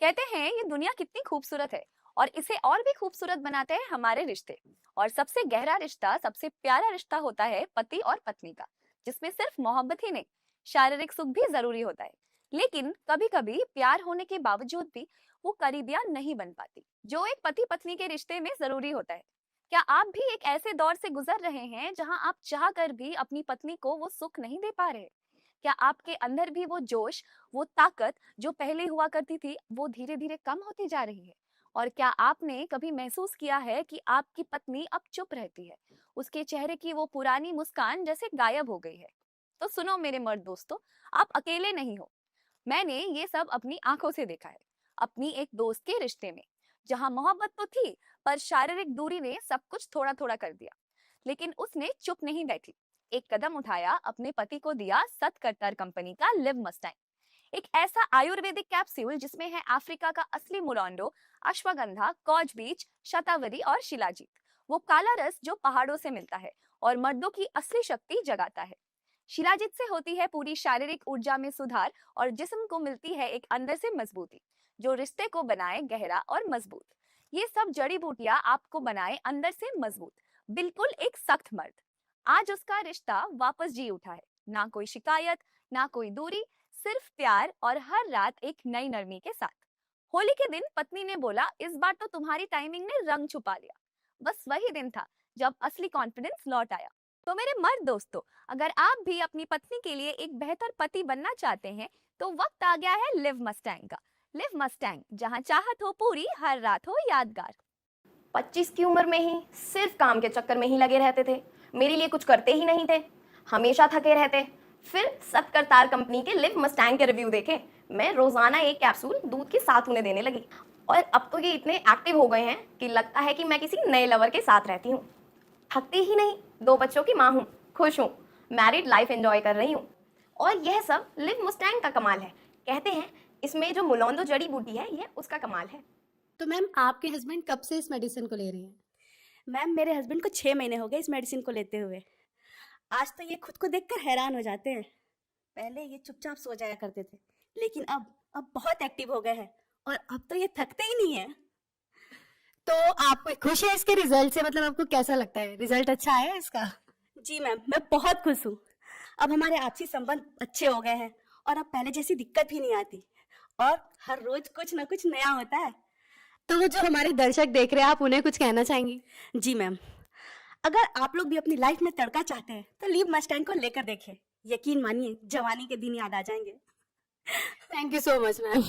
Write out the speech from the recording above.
कहते हैं ये दुनिया कितनी खूबसूरत है और इसे और भी खूबसूरत बनाते हैं हमारे रिश्ते। और सबसे गहरा रिश्ता, सबसे प्यारा रिश्ता होता है पति और पत्नी का, जिसमें सिर्फ मोहब्बत ही नहीं, शारीरिक सुख भी जरूरी होता है। लेकिन कभी कभी प्यार होने के बावजूद भी वो करीबियां नहीं बन पाती, जो एक पति पत्नी के रिश्ते में जरूरी होता है। क्या आप भी एक ऐसे दौर से गुजर रहे हैं जहां आप चाह कर भी अपनी पत्नी को वो सुख नहीं दे पा रहे? क्या आपके अंदर भी वो जोश, वो ताकत जो पहले हुआ करती थी, वो धीरे-धीरे कम होती जा रही है? और क्या आपने कभी महसूस किया है कि आपकी पत्नी अब चुप रहती है? उसके चेहरे की वो पुरानी मुस्कान जैसे गायब हो गई है? तो सुनो मेरे मर्द दोस्तों, आप अकेले नहीं हो। मैंने ये सब अपनी आंखों से देखा है। अपनी एक दोस्त के रिश्ते में, जहां मोहब्बत तो थी, पर शारीरिक दूरी ने सब कुछ थोड़ा-थोड़ा कर दिया। लेकिन उसने चुप नहीं बैठी। एक कदम उठाया, अपने पति को दिया सतकर्तर कंपनी का लिव मस्टैंग। एक ऐसा आयुर्वेदिक कैप्सूल जिसमें है अफ्रीका का असली मोरांडो, अश्वगंधा, कॉज बीच, शतावरी और शिलाजीत। वो काला रस जो पहाड़ों से मिलता है और मर्दों की असली शक्ति जगाता है। शिलाजीत से होती है पूरी शारीरिक ऊर्जा में सुधार और जिस्म को मिलती है एक अंदर से मजबूती, जो रिश्ते को बनाए गहरा और मजबूत। ये सब जड़ी बूटियां आपको बनाए अंदर से मजबूत, बिल्कुल एक सख्त मर्द। आज उसका रिश्ता वापस जी उठा है। ना कोई शिकायत, ना कोई दूरी, सिर्फ प्यार और हर रात एक नई नरमी के साथ। होली के दिन पत्नी ने बोला, इस बार तो तुम्हारी टाइमिंग ने रंग छुपा लिया। बस वही दिन था जब असली कॉन्फिडेंस लौट आया। तो मेरे मर्द दोस्तों, अगर आप भी अपनी पत्नी के लिए एक बेहतर पति बनना चाहते हैं, तो वक्त आ गया है लिव मस्टैंग का। लिव मस्टैंग, जहां चाहत हो पूरी, हर रात हो यादगार। 25 की उम्र में ही सिर्फ काम के चक्कर में ही लगे रहते थे। मेरे लिए कुछ करते ही नहीं थे, हमेशा थके रहते। फिर सतकरतार कंपनी के लिव मस्टैंग के रिव्यू देखे, मैं रोजाना एक कैप्सूल दूध के साथ उन्हें देने लगी। और अब तो ये इतने एक्टिव हो गए हैं कि लगता है कि मैं किसी नए लवर के साथ रहती हूँ। थकती ही नहीं, 2 बच्चों की माँ हूँ, खुश हूँ, मैरिड लाइफ एंजॉय कर रही हूँ। और यह सब लिव मस्टैंग का कमाल है। कहते हैं इसमें जो मुलौंदो जड़ी बूटी है, यह उसका कमाल है। तो मैम, आपके हस्बैंड कब से इस मेडिसिन को ले रही हैं? मैम, मेरे हस्बैंड को 6 महीने हो गए इस मेडिसिन को लेते हुए। आज तो ये खुद को देखकर हैरान हो जाते हैं। पहले ये चुपचाप सो जाया करते थे, लेकिन अब बहुत एक्टिव हो गए हैं और अब तो ये थकते ही नहीं है। तो आप खुश है इसके रिजल्ट से? मतलब आपको कैसा लगता है, रिजल्ट अच्छा आया है इसका? जी मैम, मैं बहुत खुश हूँ। अब हमारे आपसी संबंध अच्छे हो गए हैं और अब पहले जैसी दिक्कत भी नहीं आती और हर रोज कुछ ना कुछ नया होता है। तो वो जो हमारे दर्शक देख रहे हैं, आप उन्हें कुछ कहना चाहेंगी? जी मैम, अगर आप लोग भी अपनी लाइफ में तड़का चाहते हैं तो लिव मस्टैंग को लेकर देखें। यकीन मानिए, जवानी के दिन याद आ जाएंगे। Thank you so much ma'am.